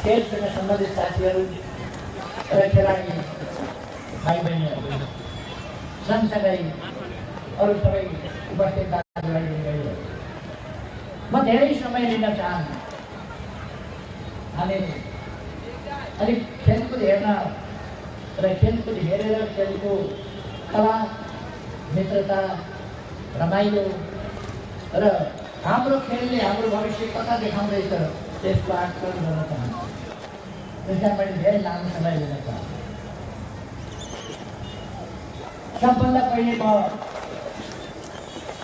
खेलसँग सम्बन्धित साथीहरू र खेलाडी भाइ बहिनीहरू सँगसँगै अरू सबै उपस्थित दाजुभाइ म धेरै समय लिन चाहन्छु। हामी अलिक खेलकुद हेर्न र खेलकुद हेरेर खेलको कला मित्रता रमाइलो र हाम्रो खेलले हाम्रो भविष्य कता देखाउँदैछ त्यसको आकलन गर्न चाहन्छु। त्यसलाई मैले धेरै लामो समय लिन चाहन्छु। सबभन्दा पहिले म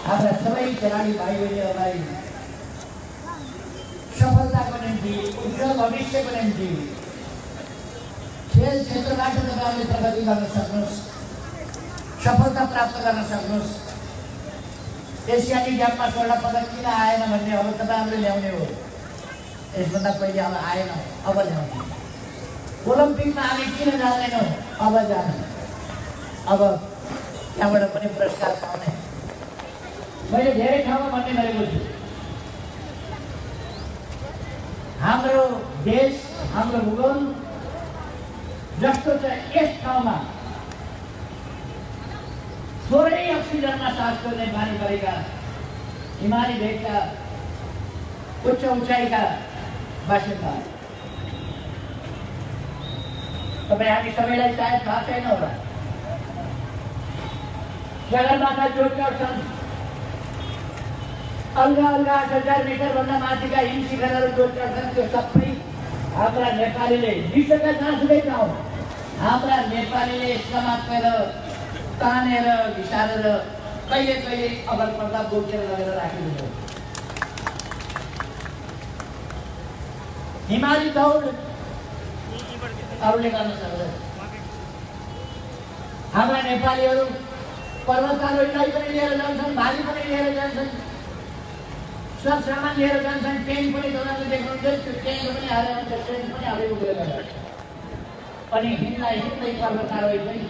हाम्रा सबै खेलाडी भाइ बहिनीहरूलाई सफलताको निम्ति उज्जवल भविष्यको निम्ति खेल क्षेत्रबाट तपाईँहरूले प्रगति गर्न सक्नुहोस्, सफलता प्राप्त गर्न सक्नुहोस्। एसियाली गेममा स्वर्ण पदक किन आएन भन्ने अब तपाईँहरूले ल्याउने हो। यसभन्दा पहिले अब आएन, अब ल्याउने। ओलम्पिकमा हामी किन जाँदैनौँ, अब जाने। अब त्यहाँबाट पनि पुरस्कार पाउने। मैले धेरै ठाउँमा भन्ने गरेको छु, हाम्रो देश हाम्रो भूगोल जस्तो छ यस ठाउँमा थोरै अक्सिजनमा सास गर्ने बानी परेका हिमाली भेगका उच्च उचाइका बासिन्दा तपाईँ हामी सबैलाई सायद थाहा छैन होला। सगरमाथा जोड्का छन्, अलगा अलगा 8000 मिटरभन्दा माथिका हिम शिखरहरू जोड्का छन्। त्यो सबै हाम्रा नेपालीले विश्वका जहाँसुकै ठाउँ हाम्रा नेपालीले समातेर तानेर घिसारेर कहिले कहिले अगल पर्दा बोकेर लगेर राखिदिनु। हिमाली दौड अरूले गर्न सक्दैन। हाम्रा नेपालीहरू पर्वतारोहीलाई पनि लिएर जान्छन्, भाली पनि लिएर जान्छन्, सब सामान लिएर जान्छन्। ट्रेन पनि तपाईँले देख्नुहुन्छ, त्यो ट्रेनको पनि हालेर हुन्छ, ट्रेन पनि हालेको गएर अनि हिँड्दै पर्वतारोही पनि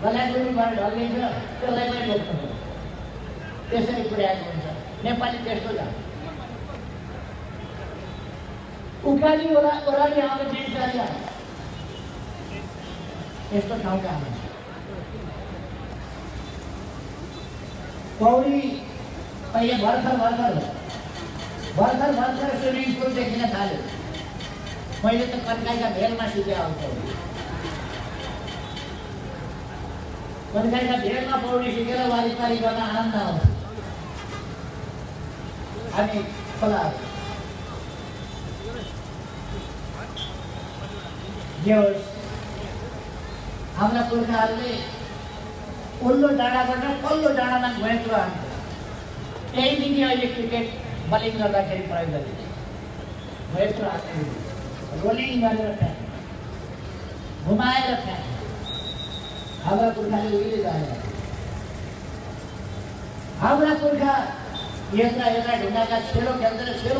गलाइबाट ढल्किन्छ, त्यसलाई पनि रोक्नु त्यसरी पुर्याएको हुन्छ। नेपाली त्यस्तो छ। उकाली ओह्राली आउने दिनचर्या यस्तो ठाउँका हामी पौडी पहिले भर्खर स्विमिङ पुल देखिन थाल्यो। मैले त कन्काईका भेलमा सिकेँ आउँछ। कन्काईका भेलमा पौडी सिकेर वारिपारी गर्न आनन्द आउँछ। हामी खोला जे होस्, हाम्रा पुर्खाहरूले उल्लो डाँडाबाट पल्लो डाँडामा गएको हान्छ। त्यही दिन अहिले क्रिकेट बलिङ गर्दाखेरि प्रयोग गरिन्छ। गएको हात रोलिङ गरेर फ्याँक्ने, घुमाएर फ्याँक्ने हाम्रा पुर्खाले उहिले जाने। हाम्रा पुर्खा यता ढुङ्गाका छेलो खेल्दैन, छेलो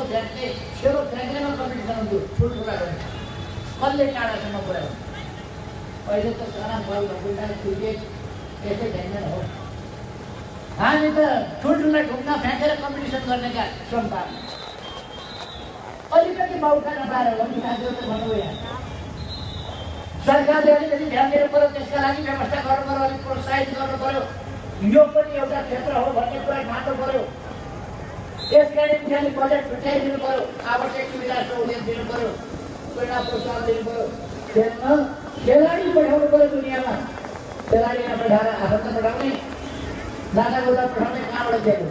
फ्याँक्नेमा कम्पिटिसन हुन्थ्यो। ठुल्ठुला ढुङ्गा कसले टाढासम्म पुऱ्यायो। अहिले त साना बल बुढा क्रिकेट त्यसै फ्याँक्दैन हो। हामी त ठुल्ठुला ढुङ्गा फ्याँकेर कम्पिटिसन गर्नेका सन्तान। अलिकति मौका नपाएर भने साथीहरू भन्नु यहाँ सरकारले अलिकति ध्यान दिनु पर्यो। त्यसका लागि व्यवस्था गर्नु पर्यो, अलिक प्रोत्साहित गर्नु पर्यो। यो पनि एउटा क्षेत्र हो भन्ने कुरा ठान्नु पर्यो। त्यसका निम्ति अलिक बजेट छुट्याइदिनु पर्यो, आवश्यक सुविधा सहुलियत दिनु पर्यो, प्रेरणा प्रोत्साहन दिनु पर्यो। खेलमा खेलाडी पठाउनु पर्यो दुनियाँमा। खेलाडी नपठाएर आफन्त पठाउने, दादा गोदा पठाउने कहाँबाट दिएको।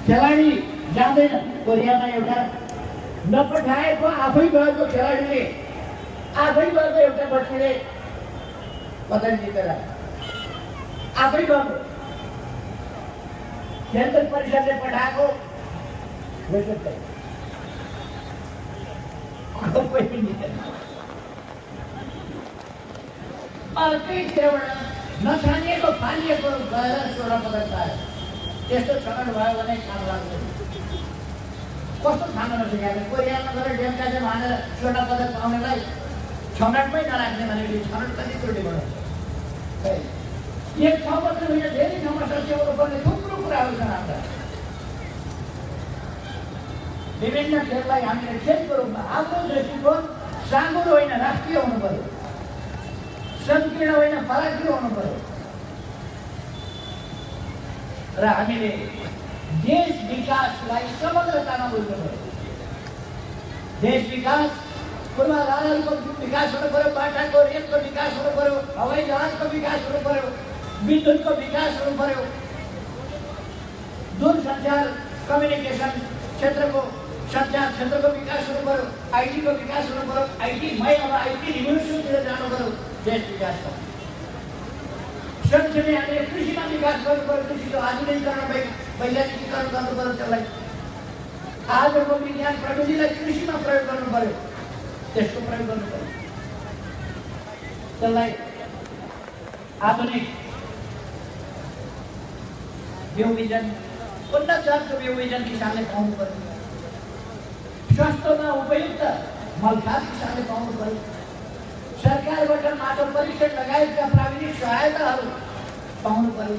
खेलाडी जाँदैन कोरियामा। एउटा नपठाएको आफै गएको खेलाडीले आफै गएको एउटा बच्चीले पदक जितेर आफै गएको। खेलकुद परिषदले पठाएको अर्कै खेलबाट नछानिएको फालिएको गएर स्वर्ण पदक पायो। त्यस्तो छनौट भयो भने काम लाग्दैन। कस्तो खान नसकेको कोरियामा गएर डेमका चाहिँ हानेर स्वर्ण पदक पाउनेलाई छनौटमै नराख्ने भनेको छनौट कति त्रुटि बनाउँछ। एक ठाउँ मात्र होइन, धेरै ठाउँमा सच्याउनु पर्ने थुप्रो कुराहरू छन् हाम्रा। विभिन्न खेललाई हामीले खेलको रूपमा हाम्रो दृष्टिकोण साँगुरो होइन राष्ट्रिय हुनु पर्यो, संकीर्ण होइन फराकिलो हुनु पर्यो र हामीले देश विकासलाई समग्रतामा बुझ्नु पर्यो। देश विकास पूर्वाधारहरूको विकास हुनु पर्यो, बाटाको रेलको विकास हुनु पर्यो, हवाई जहाजको विकास हुनु पर्यो, विद्युतको विकास हुनु पर्यो, दूरसञ्चार कम्युनिकेसन क्षेत्रको सञ्चार क्षेत्रको विकास हुनु पर्यो, आइटीको विकास हुनु पर्यो। आइटीमै अब आइटी रिभोल्युसनतिर जानु पर्यो। देश विकास सँगसँगै हामीले कृषिमा विकास गर्नु पर्यो, कृषिको आधुनिकीकरण वैज्ञानिकीकरण गर्नु पर्यो। त्यसलाई आजको विज्ञान प्रविधिलाई कृषिमा प्रयोग गर्नु पर्यो, त्यसको प्रयोग गर्नु पर्यो। त्यसलाई आधुनिक बिउ बिजन, उन्नत जातको बिउ बिजन किसानले पाउनु पर्यो, सस्तोमा उपयुक्त मलखाद किसानले पाउनु पर्यो, सरकारबाट माटो परीक्षण लगायतका प्राविधिक सहायताहरू पाउनु पर्यो।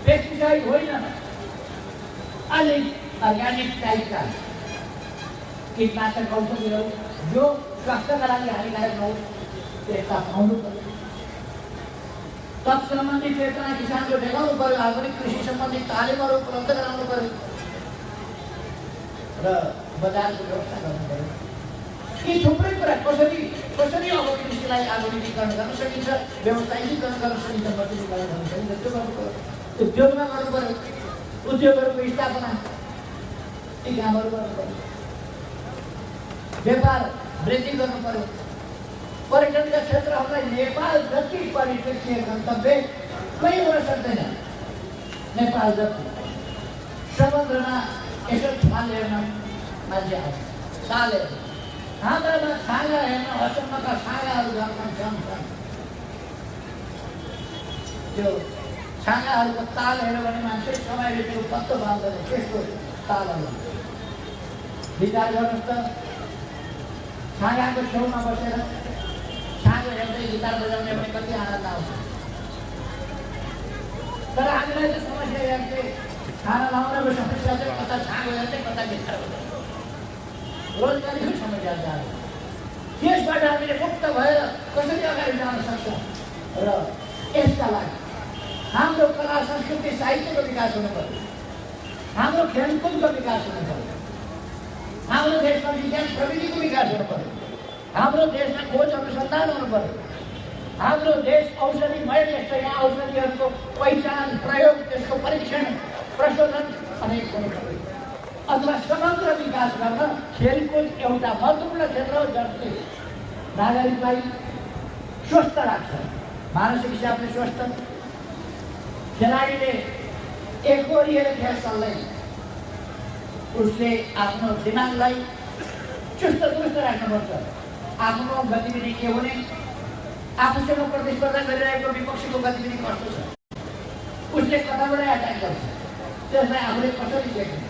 पेस्टिसाइड होइन, अलिक अर्ग्यानिक टाइपका कीटनाशक औषधिहरू जो स्वास्थ्यका लागि हानिकारक नहोस् त्यसका पाउनु पर्यो। तत्सम्बन्धी चेतना किसानको देखाउनु पर्यो, आधुनिक कृषि सम्बन्धी तालिमहरू उपलब्ध गराउनु पर्यो र बजारको व्यवस्था गर्नु पर्यो। यी थुप्रै कुरा कसरी अब कृषिलाई आधुनिकीकरण गर्न सकिन्छ, व्यवसायीकरण गर्न सकिन्छ, मजबुतीकरण गर्न सकिन्छ, त्यो गर्नु पर्यो। उद्योगमा गर्नु पर्यो, उद्योगहरूको स्थापना यी कामहरू गर्नु पर्यो। व्यापार वृद्धि गर्नु पर्यो। पर्यटनका क्षेत्रहरूलाई नेपाल जति पर्यटकीय गन्तव्य कहीँ हुन सक्दैन। नेपाल जति समुद्रमा यसो छाल हेर्न मान्छे आउँछ, साल हेर्न। हाम्रामा छाँगा हेर्न अचम्मका छाँगाहरू घरमा छन्। त्यो छाँगाहरूको ताल हेऱ्यो भने मान्छे समय बितेको पत्तो पाउँदैन। त्यसको तालहरू विचार गर्नुहोस् त, छाँगाको छेउमा बसेर छाँगो हेर्दै गिटार बजाउने भने कति आनन्द आउँछ। तर हामीलाई चाहिँ समस्या हेर्दै खाना लाउनको समस्या चाहिँ कता छाँगो हेर्दै कता गिटार बजाउने, रोजगारीको समस्या जान्छ। त्यसबाट हामीले मुक्त भएर कसरी अगाडि जान सक्छौँ र यसका लागि हाम्रो कला संस्कृति साहित्यको विकास हुनु पर्यो, हाम्रो खेलकुदको विकास हुनु पर्यो, हाम्रो देशमा विज्ञान प्रविधिको विकास हुनु पर्यो, हाम्रो देशमा खोज अनुसन्धान हुनु पर्यो, हाम्रो देश औषधिमय देश छ। यहाँ औषधिहरूको पहिचान, प्रयोग, त्यसको परीक्षण, प्रशोधन अनेक हुनु पर्यो। अथवा समग्र विकास गर्न खेलकुद एउटा महत्त्वपूर्ण क्षेत्र हो जसले नागरिकलाई स्वस्थ राख्छ, मानसिक हिसाबले स्वस्थ। खेलाडीले एकहोरिएर खेल चल्दैन, उसले आफ्नो दिमागलाई चुस्त दुरुस्त राख्नुपर्छ। आफ्नो गतिविधि के हुने, आफूसँग प्रतिस्पर्धा गरिरहेको विपक्षीको गतिविधि कस्तो छ, उसले कताबाट एट्याक गर्छ, त्यसलाई आफूले कसरी देख्ने,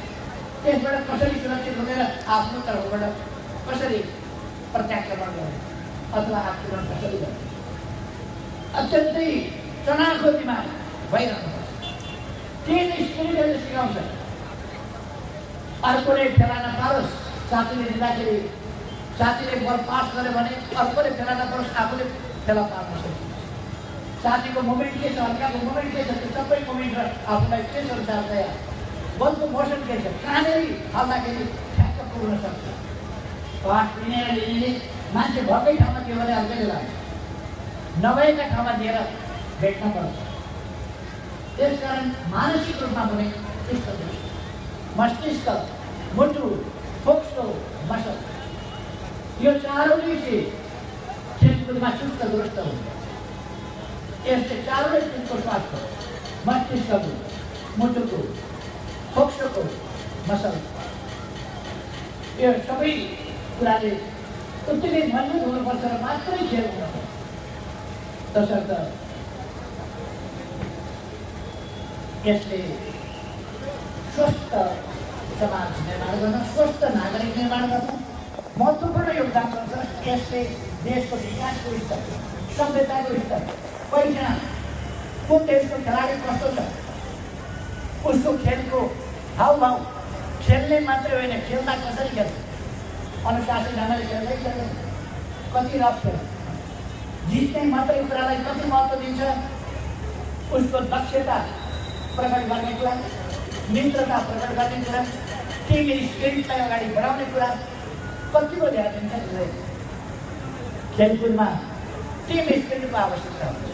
त्यसबाट कसरी सुरक्षित हुनेर आफ्नो तर्फबाट कसरी प्रत्याक्रमण गर्ने अथवा आक्रमण कसरी गर्ने। अत्यन्तै तनावको दिमाग भइरहनुपर्छ। तीन स्पिरिटले सिकाउँछ। अर्कोले फेला नपारोस्, साथीले दिँदाखेरि साथीले बल पास गर्यो भने अर्कोले फेला नपारोस्, आफूले फेला पार्न सकिन्छ। साथीको मोमेन्ट के छ, अर्काको मोमेन्ट के छ, त्यो सबै मोमेन्ट र आफूलाई त्यस अनुसार तयार बलको मोसन के छ, कहाँनिर हाल्दाखेरि ठ्याक्क पुग्न सक्छ। पास लिनेर लिनेले मान्छे भएकै ठाउँमा दियो भने अर्कैले लाग्छ, नभएका ठाउँमा दिएर भेट्न पर्छ। त्यसकारण मानसिक रूपमा पनि मस्तिष्क, मुटु, फोक्सो, मसल, यो चारौँले चाहिँ खेलकुदमा चुस्त दुरुस्त हुन्छ। यसले चारौँले चिजको स्वास्थ्य, मस्तिष्कको, मुटुको, फोक्सोको, मसल, यो सबै कुराले उत्तिकै मजबुत हुनुपर्छ र मात्रै खेल हुनुपर्छ। तसर्थ यसले स्वस्थ समाज निर्माण गर्न, स्वस्थ नागरिक निर्माण गर्न महत्त्वपूर्ण योगदान गर्छ। यसले देशको विकासको स्तर, सभ्यताको स्तर, पहिचान, कुन देशको खेलाडी कस्तो छ, उसको खेलको हावभाव, खेल्ने मात्रै होइन, खेल्दा कसरी खेल्छ, अनुशासन ढङ्गले खेल्दै खेल्दैन, कति रफ खेल्छ, जित्ने मात्रै कुरालाई कति महत्त्व दिन्छ, उसको दक्षता प्रकट गर्ने कुरा, मित्रता प्रकट गर्ने कुरा, टिम स्पिरिटलाई अगाडि बढाउने कुरा कतिको ध्यान दिन्छ त्यसलाई। खेलकुदमा टिम स्पिरिटको आवश्यकता हुन्छ।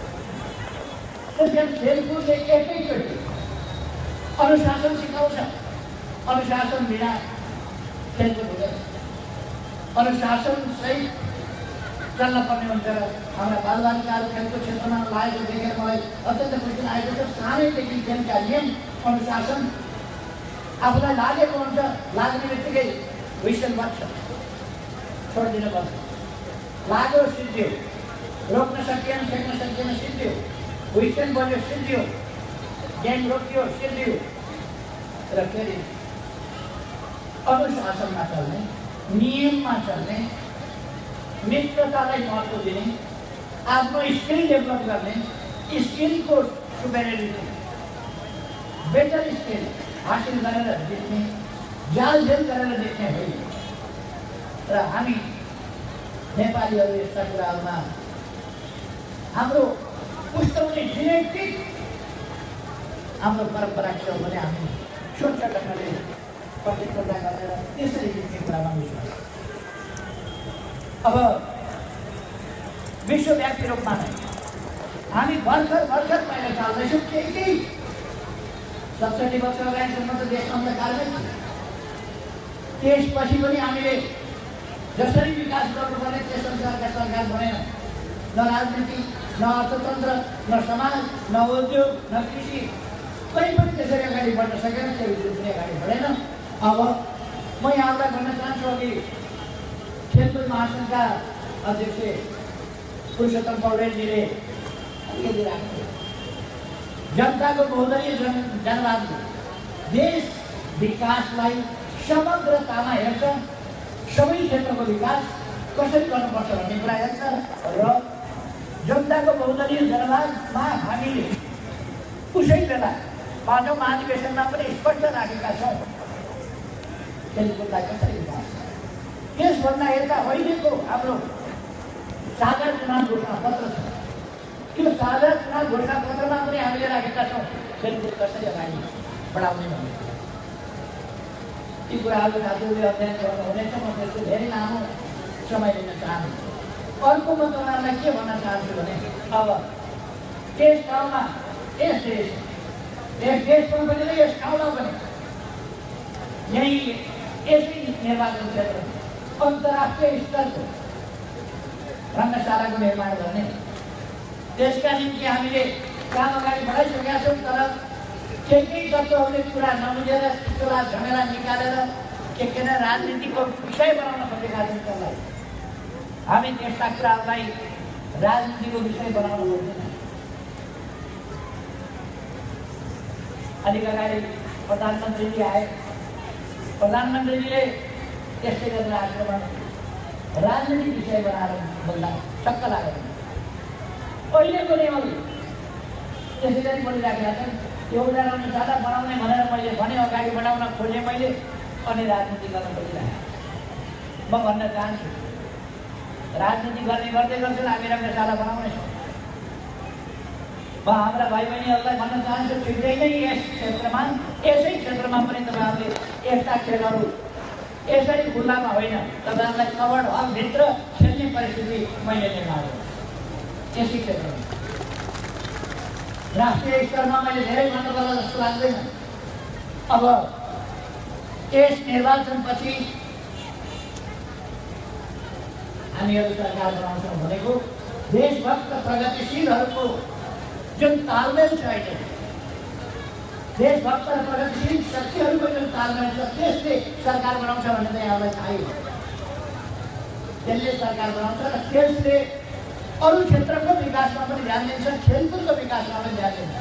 त्यसकारण खेलकुदले एकैचोटि अनुशासन सिकाउँछ। अनुशासन बिना खेलकुद हुँदैन, अनुशासन सहित चल्न पर्ने हुन्छ। र हाम्रा बालबालिकाहरू खेलको क्षेत्रमा लागेको देखेर मलाई अत्यन्त खुसी लागेको छ। सानैदेखि खेलका नियम अनुशासन आफूलाई लागेको हुन्छ, लाग्ने बित्तिकै हुइसल बज्छ, छोडिदिनुपर्छ। लाग्यो सिद्धियो, रोक्न सकिएन, फेक्न सकिएन, सिद्धियो, हुइसल बज्यो, सिद्धियो, गेम रोकियो, सिद्धियो। र फेरि अनुशासनमा चल्ने, नियममा चल्ने, मित्रतालाई महत्त्व दिने, आफ्नो स्किल डेभलप गर्ने, स्किलको सुपेरियोरिटी, बेटर स्किल हासिल गरेर जित्ने, जालझेल गरेर जित्ने होइन। र हामी नेपालीहरू यस्ता कुराहरूमा हाम्रो पुस्ताउने जेनेटिक हाम्रो परम्परा के हो भने हामी छोटा ढङ्गले प्रतिस्पर्धा गरेर त्यसरी जित्ने कुरामा विश्वास। अब विश्वव्यापी रूपमा नै हामी भर्खर पहिला चाल्दैछौँ। केही 67 वर्ष अगाडिसम्म त देश अन्धकारमै थियो। त्यसपछि पनि हामीले जसरी विकास गर्नुपर्ने त्यस अनुसारका सरकार बनेन। न राजनीति, न अर्थतन्त्र, न समाज, न उद्योग, न कृषि, कहीँ पनि त्यसरी अगाडि बढ्न सकेन, त्यो पनि अगाडि बढेन। अब म यहाँलाई भन्न चाहन्छु, अघि खेलकुद महासङ्घका अध्यक्ष पुरुषोत्तम पौडेलजीले अलिकति राख्नु, जनताको बहुदलीय जनवादले देश विकासलाई समग्रतामा हेर्छ, सबै क्षेत्रको विकास कसरी गर्नुपर्छ भन्ने कुरा हेर्छ। र जनताको बहुदलीय जनवादमा हामीले उसै बेला 5औं महाधिवेशनमा पनि स्पष्ट राखेका छौँ खेलकुदलाई कसरी विकास। त्यसभन्दा यता अहिलेको हाम्रो साझा चुनाव घोषणापत्र छ, त्यो साझा चुनाव घोषणापत्रमा पनि हामीले राखेका छौँ खेलकुद कसरी अगाडि बढाउने भन्ने। ती कुराहरू साथीहरूले अध्ययन गर्नुहुनेछ। म त्यसको धेरै लामो समय लिन चाहन्छु। अर्को म तपाईँहरूलाई के भन्न चाहन्छु भने अब यस ठाउँमा, यस देशमा पनि र यस ठाउँमा पनि यही यसै निर्वाचन क्षेत्र अन्तर्राष्ट्रिय स्तरको रङ्गशालाको निर्माण गर्ने, त्यसका निम्ति हामीले काम अगाडि बढाइसकेका छौँ। तर केही तत्त्वहरूले कुरा नबुझेर चुला झमेला निकालेर के राजनीतिको विषय बनाउन खोजेका छौँ। त्यसलाई हामी त्यस्ता कुराहरूलाई राजनीतिको विषय बनाउन खोज्दैन। अलिक अगाडि प्रधानमन्त्रीजी आए, प्रधानमन्त्रीजीले त्यस्तै गरेर आक्रमण राजनीतिक विषय बनाएर बोल्दा छक्क लागेर अहिलेको लेभल त्यसरी बोलिराखेका छन्। एउटा रङ्गशाला बनाउने भनेर मैले भने, अगाडि बढाउन खोजेँ मैले, अनि राजनीति गर्न खोजिरहेको। म भन्न चाहन्छु, राजनीति गर्ने गर्दै गर्छन्, हामी रङ्गशाला बनाउनेछौँ। म हाम्रा भाइ बहिनीहरूलाई भन्न चाहन्छु, छिट्टै नै यस क्षेत्रमा, यसै क्षेत्रमा पनि तपाईँहरूले यस्ता खेलहरू यसरी खुल्लामा होइन, तपाईँहरूलाई कभर्ड हलभित्र खेल्ने परिस्थिति मैले निर्माण गर्छु। यसै क्षेत्रमा राष्ट्रिय स्तरमा मैले धेरै भन्नुपर्ला जस्तो लाग्दैन। अब यस निर्वाचनपछि हामीहरू सरकार बनाउँछौँ भनेको देशभक्त प्रगतिशीलहरूको जुन तालमेल छ, अहिले देशभक्त र प्रगतिशील शक्तिहरूको जुन तालमेल छ, त्यसले सरकार बनाउँछ भन्ने त यहाँलाई थाहै हो। त्यसले सरकार बनाउँछ र त्यसले अरू क्षेत्रको विकासमा पनि ध्यान दिन्छ, खेलकुदको विकासमा पनि ध्यान दिन्छ।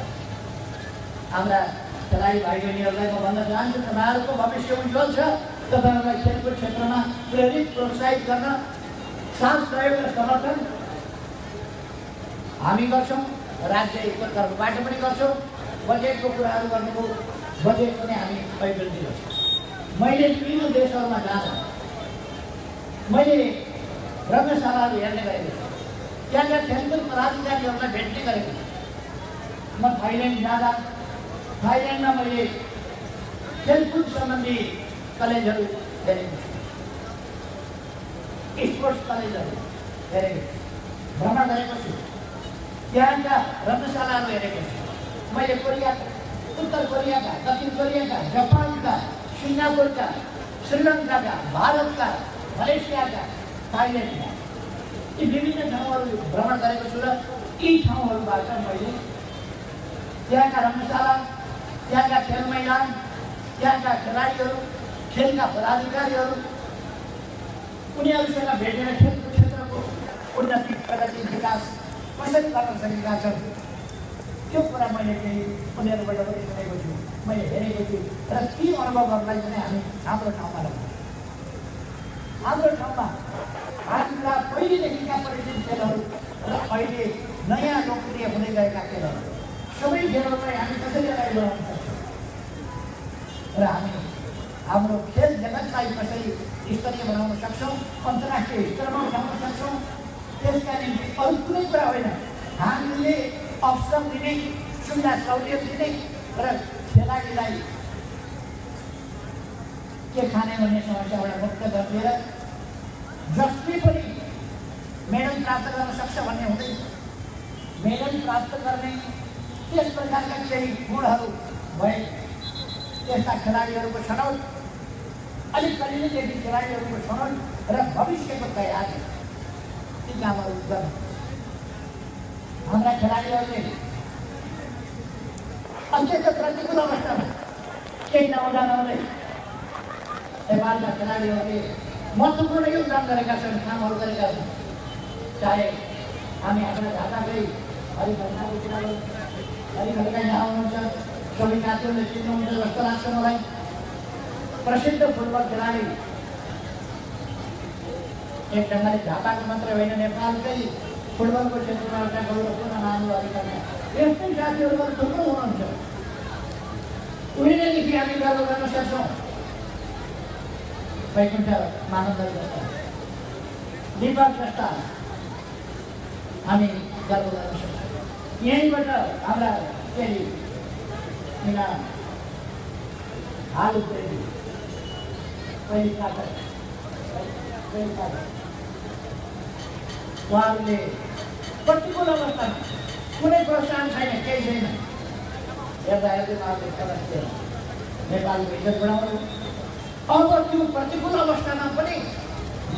हाम्रा खेलाडी भाइ बहिनीहरूलाई म भन्न चाहन्छु, तपाईँहरूको भविष्य उज्जवल छ। तपाईँहरूलाई खेलकुद क्षेत्रमा प्रेरित, प्रोत्साहित गर्न साथ सहयोग र समर्थन हामी गर्छौँ। राज्यको तर्फबाट पनि गर्छौँ। बजेटको कुराहरू गर्नुभयो, बजेट पनि हामी पैदल दिन्छौँ। मैले विभिन्न देशहरूमा जाँदा मैले रङ्गशालाहरू हेर्ने गरेको छु, त्यहाँका खेलकुद पदाधिकारीहरूलाई भेट्ने गरेको छु। म थाइल्यान्ड जाँदा थाइल्यान्डमा मैले खेलकुद सम्बन्धी कलेजहरू हेरेको छु, स्पोर्ट्स कलेजहरू हेरेको छु, भ्रमण गरेको छु, त्यहाँका रङ्गशालाहरू हेरेको छु। मैले कोरियाका, उत्तर कोरियाका, दक्षिण कोरियाका, जापानका, सिङ्गापुरका, श्रीलङ्काका, भारतका, मलेसियाका, थाइल्यान्डका यी विभिन्न ठाउँहरू भ्रमण गरेको छु र यी ठाउँहरूबाट मैले त्यहाँका रङ्गशाला, त्यहाँका खेल मैदान, त्यहाँका खेलाडीहरू, खेलका पदाधिकारीहरू, उनीहरूसँग भेटेर खेलको क्षेत्रको उन्नति, प्रगति, विकास कसरी गर्न सकेका छन् त्यो कुरा मैले केही उनीहरूबाट पनि सुनेको छु, मैले हेरेको छु र ती अनुभवहरूलाई पनि हामी हाम्रो ठाउँमा लगाउँछौँ। हाम्रो ठाउँमा हाम्रा पहिलेदेखिका परिचित खेलहरू र अहिले नयाँ लोकप्रिय हुँदै गएका खेलहरू, सबै खेलहरूलाई हामी कसरी अगाडि बढाउन सक्छौँ र हामी हाम्रो खेल जगतलाई कसरी स्तरीय बनाउन सक्छौँ, अन्तर्राष्ट्रिय स्तरमा उठाउन सक्छौँ, त्यसका निम्ति अरू कुनै कुरा होइन, हामीले अवसर दिने, सुविधा सहुलियत दिने र खेलाडीलाई के खाने भन्ने समस्याबाट मुक्त गरिदिएर जसले पनि मेडल प्राप्त गर्न सक्छ भन्ने हुँदैन। मेडल प्राप्त गर्ने त्यस प्रकारका केही गुणहरू भए त्यस्ता खेलाडीहरूको छनौट, अलिक कलिलेदेखि खेलाडीहरूको छनौट र भविष्यको तयारी ती कामहरू गर्नु। हाम्रा खेलाडीहरूले अत्यन्त प्रतिकूल अवस्थामा केही नहुँदा नहुँदै नेपालका खेलाडीहरूले महत्त्वपूर्ण योगदान गरेका छन्, कामहरू गरेका छन्। चाहे हामी आफ्ना झापाकै हरिखड्काको कुरा गरौँ, हरिखड्का यहाँ हुनुहुन्छ, सबै साथीहरूले चिन्नुहुन्छ जस्तो लाग्छ मलाई। प्रसिद्ध फुटबल खेलाडी एक ढङ्गले झापाको मात्र होइन, नेपालकै फुटबलको क्षेत्रमा एउटा गौरवपूर्ण नाम हो हरिखड्का। यस्तै साथीहरू पनि थुप्रो हुनुहुन्छ, उनीहरूदेखि हामी गर्व गर्न सक्छौँ। वैकुण्ठ मानन्दर जस्ता, दीपक जस्ता हामी गर्व गर्न सक्छौँ। यहीँबाट हाम्रा केही यिना हाल उब्रेली उहाँहरूले प्रतिकूल अवस्थामा कुनै प्रोत्साहन छैन, केही छैन, हेर्दा हेर्दै उहाँहरूले समस्या नेपालको इज्जत बढाउनु। अब त्यो प्रतिकूल अवस्थामा पनि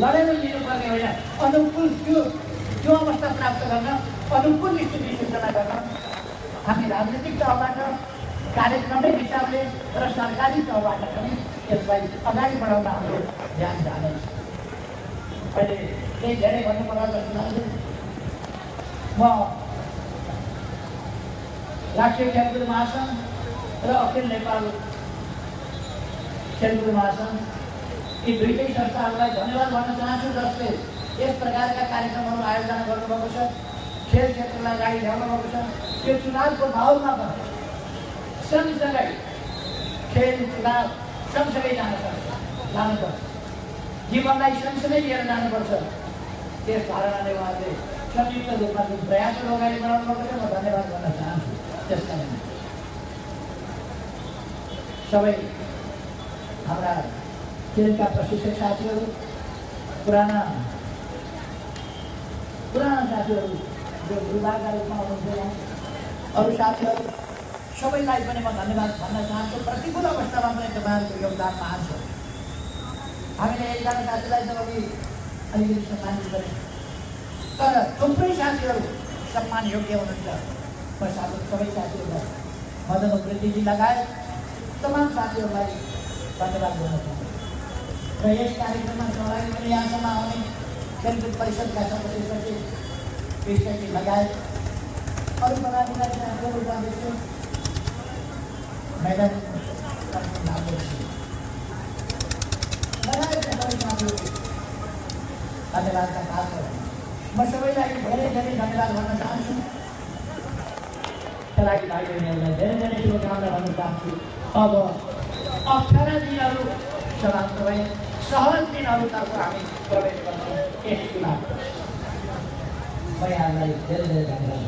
लडेर लिनुपर्ने होइन, अनुकूल त्यो अवस्था प्राप्त गर्न, अनुकूल स्थिति सिर्जना गर्न हामी राजनीतिक तहबाट, कार्यक्रमिक हिसाबले र सरकारी तहबाट पनि यसलाई अगाडि बढाउन हाम्रो ध्यान जानेछ। अहिले केही धेरै भन्नुपर्ला जस्तो लाग्छ। म राष्ट्रिय खेलकुद महासङ्घ र अखिल नेपाल खेलकुद महासङ्घ यी दुईटै संस्थाहरूलाई धन्यवाद भन्न चाहन्छु, जसले यस प्रकारका कार्यक्रमहरू आयोजना गर्नुभएको छ, खेल क्षेत्रलाई अगाडि ल्याउनु भएको छ। त्यो चुनावको माहौलमा पनि सँगसँगै खेल चुनाव सँगसँगै लानुपर्छ, जीवनलाई सँगसँगै लिएर जानुपर्छ। त्यस धारणाले उहाँले संयुक्त रूपमा जुन प्रयासहरू अगाडि बढाउनु भएको छ, म धन्यवाद भन्न चाहन्छु। त्यसका निम्ति सबै हाम्रा खेलका प्रशिक्षक साथीहरू, पुराना साथीहरू जो विभागका रूपमा हुनुहुन्थ्यो, अरू साथीहरू सबैलाई पनि म धन्यवाद भन्न चाहन्छु। प्रतिकूल अवस्थामा पनि तपाईँहरूको योगदान महान छ। हामीले एकजना साथीलाई त अघि अलिकति सम्मानित गऱ्यौँ, तर थुप्रै साथीहरू सम्मान योग्य हुनुहुन्छ। म सबै साथीहरूलाई, मदन उप्रेतीजी लगायत तमाम साथीहरूलाई धन्यवाद गर्न चाहन्छु। र यस कार्यक्रममा सहभागी पनि यहाँसम्म आउने खेलकुद परिषदका सदस्य सचिव कृष्णजी लगायत अरू पदाधिकारी साथीहरू, उपाध्यक्ष, मैदान लगायतका सबै साथीहरू धन्यवादका पात्र। म सबैलाई धेरै धेरै धन्यवाद भन्न चाहन्छु। खेलाडी भाइ बहिनीहरूलाई धेरै धेरै शुभकामना भन्न चाहन्छु। अब 18 दिनहरू समाप्त भए सहज दिनहरूतर्फ हामी प्रवेश गर्छौँ यस चुनाव। म यहाँलाई धेरै धेरै धन्यवाद